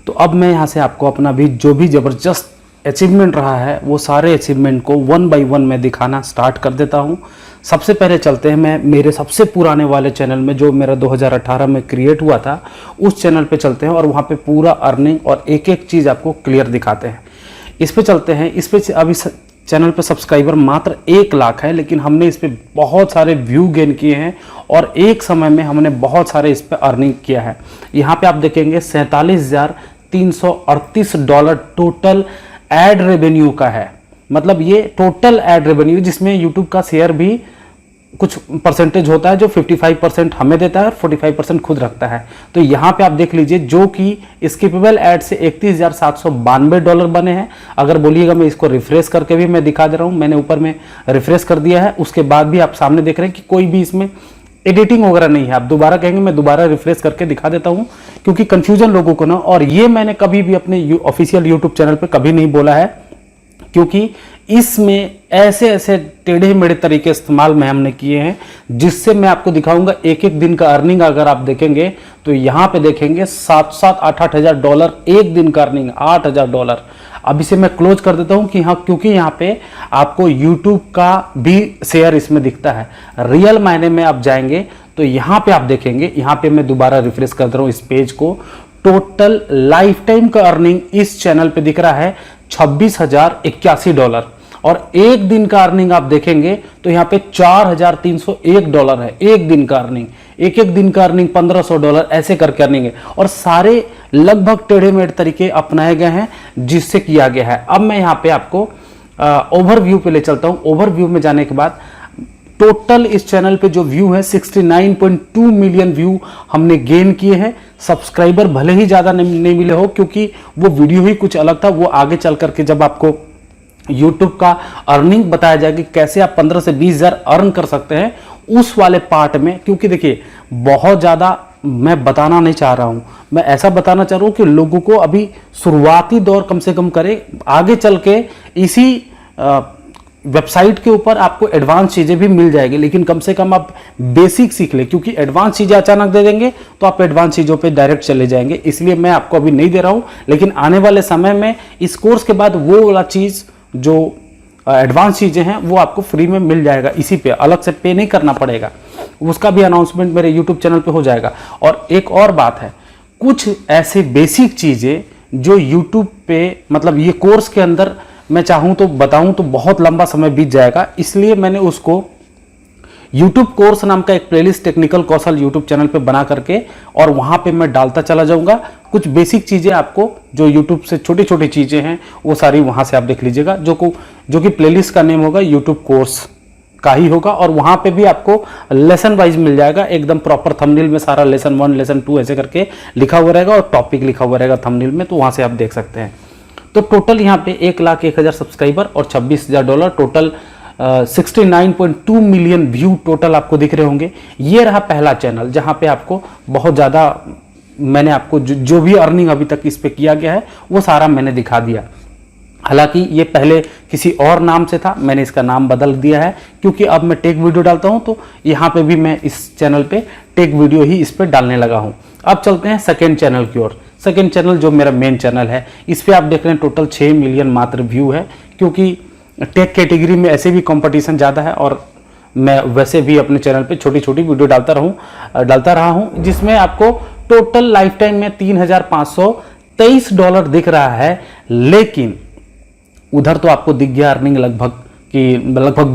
तो अब मैं यहाँ से आपको अपना भी जो भी ज़बरदस्त अचीवमेंट रहा है वो सारे अचीवमेंट को वन बाय वन मैं दिखाना स्टार्ट कर देता हूँ। सबसे पहले चलते हैं मैं मेरे सबसे पुराने वाले चैनल में, जो मेरा 2018 में क्रिएट हुआ था, उस चैनल पे चलते हैं और वहाँ पे पूरा अर्निंग और एक एक चीज़ आपको क्लियर दिखाते हैं। इस पे चलते हैं। इस पे अभी चैनल पे सब्सक्राइबर मात्र 1 लाख है, लेकिन हमने इस पे बहुत सारे व्यू गेन किए हैं और एक समय में हमने बहुत सारे इस पे अर्निंग किया है। यहाँ पे आप देखेंगे $47,338 टोटल एड रेवेन्यू का है। मतलब ये टोटल एड रेवेन्यू, जिसमें यूट्यूब का शेयर भी कुछ परसेंटेज होता है, जो 55% हमें देता है और 45% खुद रखता है। तो यहाँ पे आप देख लीजिए, जो कि स्किपेबल एड से $31,792 बने हैं। अगर बोलिएगा मैं इसको रिफ्रेश करके भी मैं दिखा दे रहा हूँ, मैंने ऊपर में रिफ्रेश कर दिया है, उसके बाद भी आप सामने देख रहे हैं कि कोई भी इसमें एडिटिंग वगैरह नहीं है। आप दोबारा कहेंगे मैं दोबारा रिफ्रेश करके दिखा देता हूँ, क्योंकि कंफ्यूजन लोगों को ना, और ये मैंने कभी भी अपने ऑफिशियल यूट्यूब चैनल पे कभी नहीं बोला है, क्योंकि इसमें ऐसे ऐसे टेढ़े मेढ़े तरीके इस्तेमाल में हमने किए हैं, जिससे मैं आपको दिखाऊंगा एक एक दिन का अर्निंग। अगर आप देखेंगे तो यहाँ पे देखेंगे $7,000-8,000 एक दिन का अर्निंग, $8,000। अब इसे मैं क्लोज कर देता हूँ कि हाँ, क्योंकि यहाँ पे आपको YouTube का भी शेयर इसमें दिखता है। रियल मायने में आप जाएंगे तो यहाँ पे आप देखेंगे, यहाँ पे मैं दोबारा रिफ्रेश कर रहा हूँ इस पेज को, टोटल लाइफ टाइम का अर्निंग इस चैनल पे दिख रहा है $26,081 और एक दिन का अर्निंग आप देखेंगे तो यहाँ पे $4,301 है एक दिन का अर्निंग। एक एक दिन का अर्निंग $1,500 ऐसे करके अर्निंग है, और सारे लगभग टेढ़े मेढ़े तरीके अपनाए गए हैं जिससे किया गया है। अब मैं यहाँ पे आपको ओवरव्यू पे ले चलता हूँ। ओवरव्यू में जाने के बाद टोटल इस चैनल पे जो व्यू है 69.2 मिलियन व्यू हमने गेन किए हैं। सब्सक्राइबर भले ही ज़्यादा नहीं मिले हो, क्योंकि वो वीडियो ही कुछ अलग था, वो आगे चल करके जब आपको YouTube का अर्निंग बताया जाएगा कि कैसे आप 15 से 20 हज़ार अर्न कर सकते हैं, उस वाले पार्ट में। क्योंकि देखिए, बहुत ज़्यादा मैं बताना नहीं चाह रहा हूँ, मैं ऐसा बताना चाह रहा हूँ कि लोगों को अभी शुरुआती दौर कम से कम करे, आगे चल के इसी वेबसाइट के ऊपर आपको एडवांस चीज़ें भी मिल जाएगी, लेकिन कम से कम आप बेसिक सीख ले, क्योंकि एडवांस चीज़ें अचानक दे देंगे तो आप एडवांस चीज़ों पे डायरेक्ट चले जाएंगे। इसलिए मैं आपको अभी नहीं दे रहा हूँ, लेकिन आने वाले समय में इस कोर्स के बाद वो वाला चीज़ जो एडवांस चीज़ें हैं वो आपको फ्री में मिल जाएगा, इसी पे अलग से पे नहीं करना पड़ेगा। उसका भी अनाउंसमेंट मेरे यूट्यूब चैनल पे हो जाएगा। और एक और बात है, कुछ ऐसे बेसिक चीज़ें जो यूट्यूब पे, मतलब ये कोर्स के अंदर मैं चाहूँ तो बताऊँ तो बहुत लंबा समय बीत जाएगा, इसलिए मैंने उसको यूट्यूब कोर्स नाम का एक प्लेलिस्ट टेक्निकल कौशल यूट्यूब चैनल पे बना करके, और वहाँ पे मैं डालता चला जाऊँगा। कुछ बेसिक चीज़ें आपको जो यूट्यूब से छोटी छोटी चीज़ें हैं वो सारी वहाँ से आप देख लीजिएगा, जो कि प्लेलिस्ट का नेम होगा यूट्यूब कोर्स का ही होगा, और वहाँ पे भी आपको लेसन वाइज मिल जाएगा, एकदम प्रॉपर थंबनेल में सारा लेसन 1 लेसन 2 ऐसे करके लिखा हुआ रहेगा और टॉपिक लिखा हुआ रहेगा थंबनेल में, तो वहाँ से आप देख सकते हैं। तो टोटल यहाँ पे 1,01,000 सब्सक्राइबर और $26,000 टोटल 69.2 मिलियन व्यू टोटल आपको दिख रहे होंगे। ये रहा पहला चैनल जहाँ पे आपको बहुत ज़्यादा मैंने आपको जो भी अर्निंग अभी तक इस पे किया गया है वो सारा मैंने दिखा दिया। हालांकि ये पहले किसी और नाम से था, मैंने इसका नाम बदल दिया है, क्योंकि अब मैं टेक वीडियो डालता हूँ, तो यहाँ पे भी मैं इस चैनल पे टेक वीडियो ही इस पे डालने लगा हूँ। अब चलते हैं सेकेंड चैनल की ओर। सेकेंड चैनल जो मेरा मेन चैनल है, इस पे आप देख रहे हैं टोटल 6 मिलियन मात्र व्यू है, क्योंकि टेक कैटेगरी में ऐसे भी कंपटीशन ज़्यादा है, और मैं वैसे भी अपने चैनल पे छोटी छोटी वीडियो डालता रहा हूँ, जिसमें आपको टोटल लाइफ टाइम में $3,523 दिख रहा है। लेकिन उधर तो आपको दिख गया अर्निंग लगभग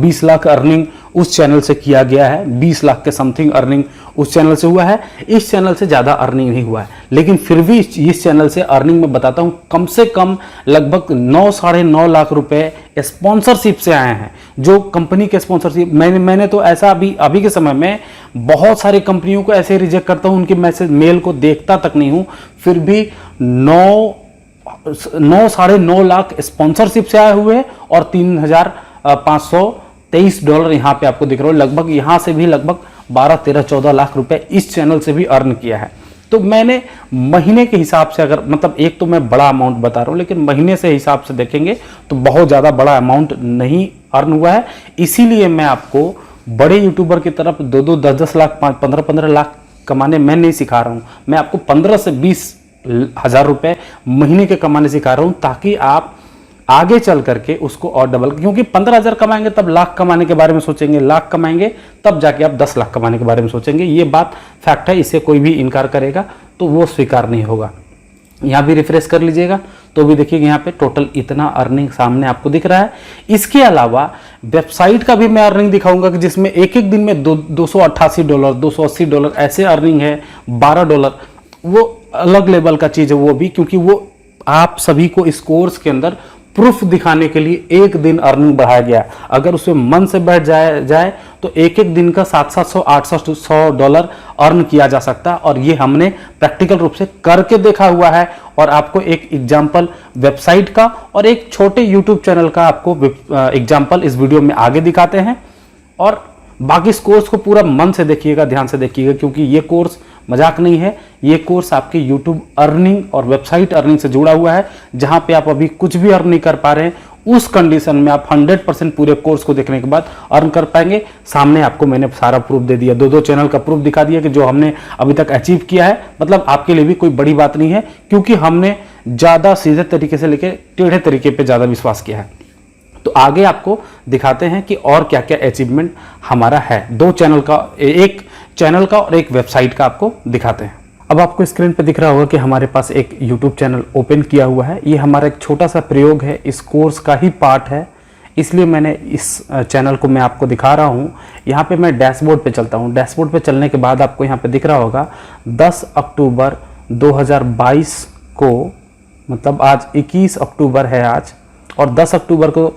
20 लाख अर्निंग उस चैनल से किया गया है, 20 लाख के समथिंग अर्निंग उस चैनल से हुआ है। इस चैनल से ज़्यादा अर्निंग नहीं हुआ है, लेकिन फिर भी इस चैनल से अर्निंग में बताता हूँ, कम से कम लगभग 9-9.5 लाख रुपए स्पॉन्सरशिप से आए हैं। जो कंपनी के स्पॉन्सरशिप, मैंने तो ऐसा अभी के समय में बहुत सारी कंपनियों को ऐसे रिजेक्ट करता हूँ, उनकी मैसेज मेल को देखता तक नहीं हूँ, फिर भी 9-9.5 लाख स्पॉन्सरशिप से आए हुए और $3,523 यहाँ पे आपको दिख रहा है। लगभग यहाँ से भी लगभग 12-13-14 लाख रुपए इस चैनल से भी अर्न किया है। तो मैंने महीने के हिसाब से, अगर मतलब एक तो मैं बड़ा अमाउंट बता रहा हूँ, लेकिन महीने से हिसाब से देखेंगे तो बहुत ज़्यादा बड़ा अमाउंट नहीं अर्न हुआ है। इसीलिए मैं आपको बड़े यूट्यूबर की तरफ 2-2, 10-10 लाख, 15-15 लाख कमाने मैं नहीं सिखा रहा हूँ। मैं आपको 15 से 20 1000 रुपए महीने के कमाने सिखा रहा हूं, ताकि आप आगे चल करके उसको और डबल, क्योंकि 15,000 कमाएंगे तब लाख कमाने के बारे में सोचेंगे, लाख कमाएंगे तब जाके आप 10 लाख कमाने के बारे में सोचेंगे। ये बात फैक्ट है, इसे कोई भी इनकार करेगा तो वो स्वीकार नहीं होगा। यहाँ भी रिफ्रेश कर लीजिएगा तो भी देखिएगा यहाँ पे टोटल इतना अर्निंग सामने आपको दिख रहा है। इसके अलावा वेबसाइट का भी मैं अर्निंग दिखाऊंगा कि जिसमें एक एक दिन में $288, $280 ऐसे अर्निंग है, $12, वो अलग लेवल का चीज़ है वो भी, क्योंकि वो आप सभी को इस कोर्स के अंदर प्रूफ दिखाने के लिए एक दिन अर्निंग बढ़ाया गया है। अगर उसमें मन से बैठ जाए तो एक एक दिन का $700, $800 अर्न किया जा सकता है, और ये हमने प्रैक्टिकल रूप से करके देखा हुआ है। और आपको एक एग्जाम्पल वेबसाइट का और एक छोटे यूट्यूब चैनल का आपको एग्जाम्पल इस वीडियो में आगे दिखाते हैं। और बाकी इस कोर्स को पूरा मन से देखिएगा, ध्यान से देखिएगा, क्योंकि ये कोर्स मजाक नहीं है। ये कोर्स आपके यूट्यूब अर्निंग और वेबसाइट अर्निंग से जुड़ा हुआ है। जहां पे आप अभी कुछ भी अर्न नहीं कर पा रहे हैं, उस कंडीशन में आप 100% पूरे कोर्स को देखने के बाद अर्न कर पाएंगे। सामने आपको मैंने सारा प्रूफ दे दिया, दो चैनल का प्रूफ दिखा दिया कि जो हमने अभी तक अचीव किया है। मतलब आपके लिए भी कोई बड़ी बात नहीं है, क्योंकि हमने ज़्यादा सीधे तरीके से लेकर टेढ़े तरीके पर ज़्यादा विश्वास किया है। तो आगे आपको दिखाते हैं कि और क्या क्या अचीवमेंट हमारा है। 2 चैनल का, एक चैनल का और एक वेबसाइट का आपको दिखाते हैं। अब आपको स्क्रीन पे दिख रहा होगा कि हमारे पास एक YouTube चैनल ओपन किया हुआ है। ये हमारा एक छोटा सा प्रयोग है, इस कोर्स का ही पार्ट है, इसलिए मैंने इस चैनल को मैं आपको दिखा रहा हूँ। यहाँ पे मैं डैशबोर्ड पे चलता हूँ। डैशबोर्ड पे चलने के बाद आपको यहाँ पे दिख रहा होगा 10 अक्टूबर 2022 को, मतलब आज 21 अक्टूबर है आज, और 10 अक्टूबर को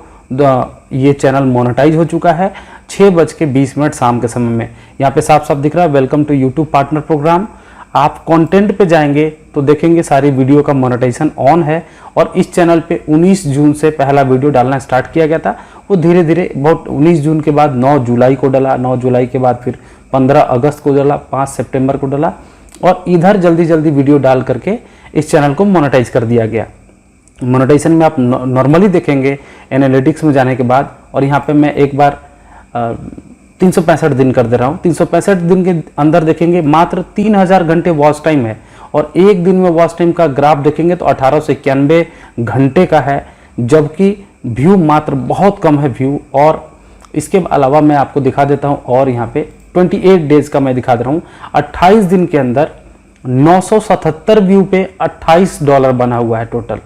ये चैनल मोनेटाइज हो चुका है 6:20 शाम के समय में। यहाँ पे साफ साफ दिख रहा है welcome to YouTube partner programme. आप कंटेंट पे जाएंगे तो देखेंगे सारी वीडियो का मोनेटाइजेशन ऑन है। और इस चैनल पे 19 जून से पहला वीडियो डालना स्टार्ट किया गया था। वो धीरे धीरे बहुत 19 जून के बाद 9 जुलाई को डाला, 9 जुलाई के बाद फिर 15 अगस्त को डाला, 5 सितंबर को डाला, और इधर जल्दी जल्दी वीडियो डाल करके इस चैनल को मोनेटाइज कर दिया गया। मोनेटाइजेशन में आप नॉर्मली देखेंगे एनालिटिक्स में जाने के बाद, और यहाँ पे मैं एक बार 365 दिन कर दे रहा हूँ। 365 दिन के अंदर देखेंगे मात्र 3000 घंटे वॉच टाइम है, और एक दिन में वॉच टाइम का ग्राफ देखेंगे तो 1891 घंटे का है, जबकि व्यू मात्र बहुत कम है व्यू। और इसके अलावा मैं आपको दिखा देता हूँ, और यहाँ पे 28 डेज का मैं दिखा दे रहा हूँ। 28 दिन के अंदर 977 व्यू पे $28 बना हुआ है टोटल।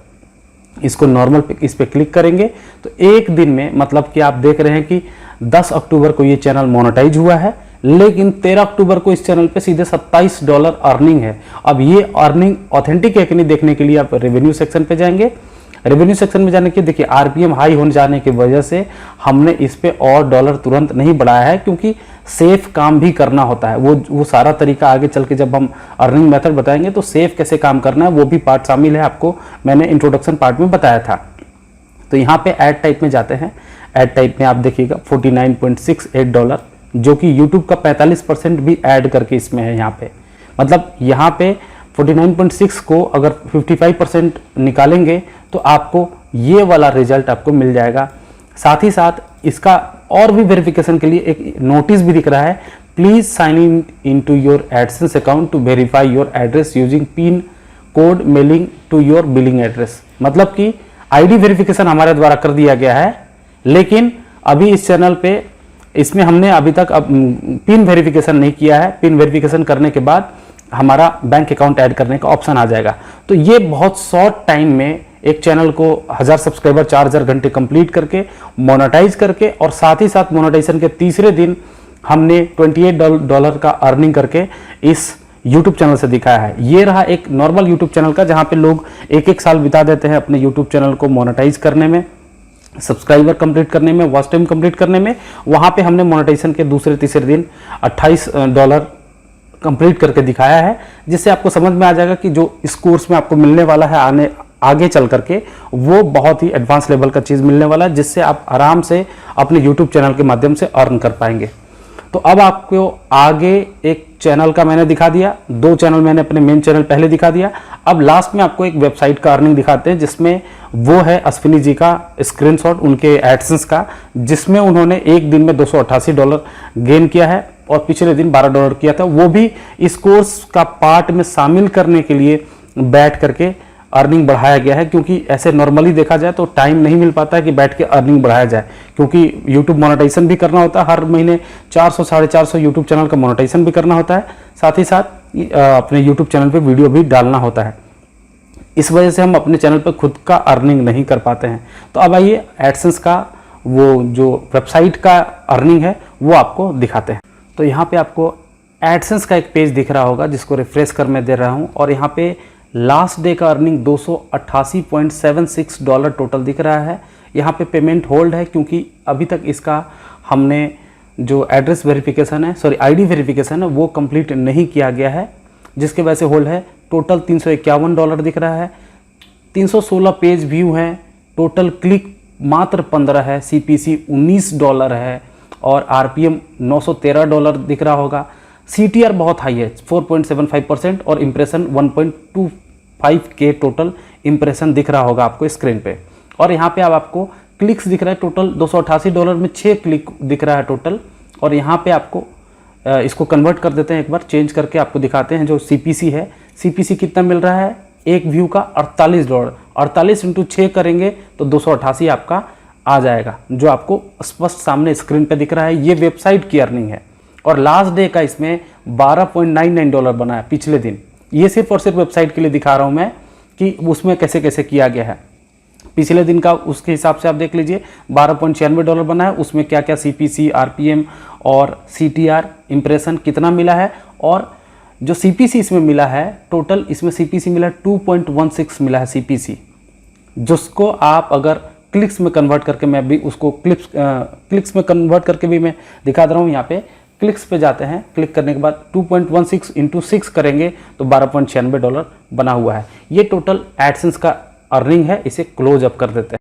इसको नॉर्मल पे, इस पे क्लिक करेंगे तो एक दिन में, मतलब कि आप देख रहे हैं कि 10 अक्टूबर को ये चैनल मोनेटाइज हुआ है, लेकिन 13 अक्टूबर को इस चैनल पे सीधे $27 अर्निंग है। अब ये अर्निंग ऑथेंटिक है कि नहीं देखने के लिए आप रेवेन्यू सेक्शन पे जाएंगे। रेवेन्यू सेक्शन में जाने के देखिए आरपीएम हाई होने जाने की वजह से हमने इस पे और डॉलर तुरंत नहीं बढ़ाया है, क्योंकि सेफ काम भी करना होता है। वो सारा तरीका आगे चल के जब हम अर्निंग मेथड बताएंगे तो सेफ कैसे काम करना है वो भी पार्ट शामिल है, आपको मैंने इंट्रोडक्शन पार्ट में बताया था। तो यहाँ पे ऐड टाइप में जाते हैं। ऐड टाइप में आप देखिएगा $49.68, जो कि यूट्यूब का 45% भी ऐड करके इसमें है यहाँ पे। मतलब यहाँ पे 49.6 को अगर 55% निकालेंगे तो आपको ये वाला रिजल्ट आपको मिल जाएगा। साथ ही साथ इसका और भी वेरिफिकेशन के लिए एक नोटिस भी दिख रहा है, please sign in into your AdSense account to verify your address using pin code mailing to your billing address. मतलब कि आईडी वेरिफिकेशन हमारे द्वारा कर दिया गया है, लेकिन अभी इस चैनल पे इसमें हमने अभी तक पिन वेरिफिकेशन नहीं किया है। पिन वेरिफिकेशन करने के बाद हमारा बैंक अकाउंट ऐड करने का ऑप्शन आ जाएगा। तो ये बहुत शॉर्ट टाइम में एक चैनल को 1000 सब्सक्राइबर 4000 घंटे कंप्लीट करके मोनेटाइज करके, और साथ ही साथ मोनेटाइजेशन के तीसरे दिन हमने $28 का अर्निंग करके इस YouTube चैनल से दिखाया है। ये रहा एक नॉर्मल YouTube चैनल का, जहां पे लोग एक साल बिता देते हैं अपने YouTube चैनल को मोनेटाइज करने में, सब्सक्राइबर कंप्लीट करने में, वॉच टाइम कंप्लीट करने में। वहां पे हमने मोनेटाइजेशन के दूसरे तीसरे दिन $28 कंप्लीट करके दिखाया है, जिससे आपको समझ में आ जाएगा कि जो इस कोर्स में आपको मिलने वाला है आगे चल करके वो बहुत ही एडवांस लेवल का चीज़ मिलने वाला है, जिससे आप आराम से अपने यूट्यूब चैनल के माध्यम से अर्न कर पाएंगे। तो अब आपको आगे एक चैनल का मैंने दिखा दिया, 2 चैनल मैंने अपने मेन चैनल पहले दिखा दिया। अब लास्ट में आपको एक वेबसाइट का अर्निंग दिखाते हैं, जिसमें वो है अश्विनी जी का स्क्रीनशॉट उनके एडसेंस का, जिसमें उन्होंने एक दिन में $288 गेन किया है और पिछले दिन $12 किया था। वो भी इस कोर्स का पार्ट में शामिल करने के लिए बैठ करके अर्निंग बढ़ाया गया है, क्योंकि ऐसे नॉर्मली देखा जाए तो टाइम नहीं मिल पाता है कि बैठ के अर्निंग बढ़ाया जाए, क्योंकि यूट्यूब मोनेटाइजेशन भी करना होता है। हर महीने 400 450 यूट्यूब चैनल का मोनेटाइजेशन भी करना होता है, साथ ही साथ अपने यूट्यूब चैनल पे वीडियो भी डालना होता है। इस वजह से हम अपने चैनल पर खुद का अर्निंग नहीं कर पाते हैं। तो अब आइए एडसेंस का वो जो वेबसाइट का अर्निंग है वो आपको दिखाते हैं। तो यहाँ पे आपको एडसेंस का एक पेज दिख रहा होगा, जिसको रिफ्रेश कर मैं दे रहा हूँ, और यहाँ पे लास्ट डे का अर्निंग $288.76 टोटल दिख रहा है। यहाँ पे पेमेंट होल्ड है, क्योंकि अभी तक इसका हमने जो एड्रेस वेरिफिकेशन है, सॉरी आईडी वेरिफिकेशन है, वो कंप्लीट नहीं किया गया है, जिसके वजह से होल्ड है। टोटल $351 दिख रहा है, 316 पेज व्यू है, टोटल क्लिक मात्र 15 है, CPC $19 है, और RPM $913 दिख रहा होगा। CTR बहुत हाई है 4.75% और इम्प्रेशन 1.25K टोटल इम्प्रेशन दिख रहा होगा आपको स्क्रीन पे। और यहाँ पे अब आपको क्लिक्स दिख रहा है, टोटल $288 में 6 क्लिक दिख रहा है टोटल। और यहाँ पे आपको इसको कन्वर्ट कर देते हैं, एक बार चेंज करके आपको दिखाते हैं। जो CPC है, CPC कितना मिल रहा है एक व्यू का $48, 48 × 6 करेंगे तो 288 आपका आ जाएगा, जो आपको स्पष्ट सामने स्क्रीन पे दिख रहा है। ये वेबसाइट की अर्निंग है, और लास्ट डे का इसमें $12.99 बना है पिछले दिन। ये सिर्फ और सिर्फ वेबसाइट के लिए दिखा रहा हूँ मैं कि उसमें कैसे कैसे किया गया है। पिछले दिन का उसके हिसाब से आप देख लीजिए, $12.96 बना है। उसमें क्या क्या CPC, RPM और CTR इम्प्रेशन कितना मिला है, और जो CPC इसमें मिला है टोटल, इसमें CPC मिला 2.16 मिला है CPC, जिसको आप अगर क्लिक्स में कन्वर्ट करके, मैं भी उसको क्लिक्स में कन्वर्ट करके भी मैं दिखा दे रहा हूँ। यहाँ पे क्लिक्स पे जाते हैं, क्लिक करने के बाद 2.16 × 6 करेंगे तो $12.96 बना हुआ है। ये टोटल एडसेंस का अर्निंग है। इसे क्लोज अप कर देते हैं।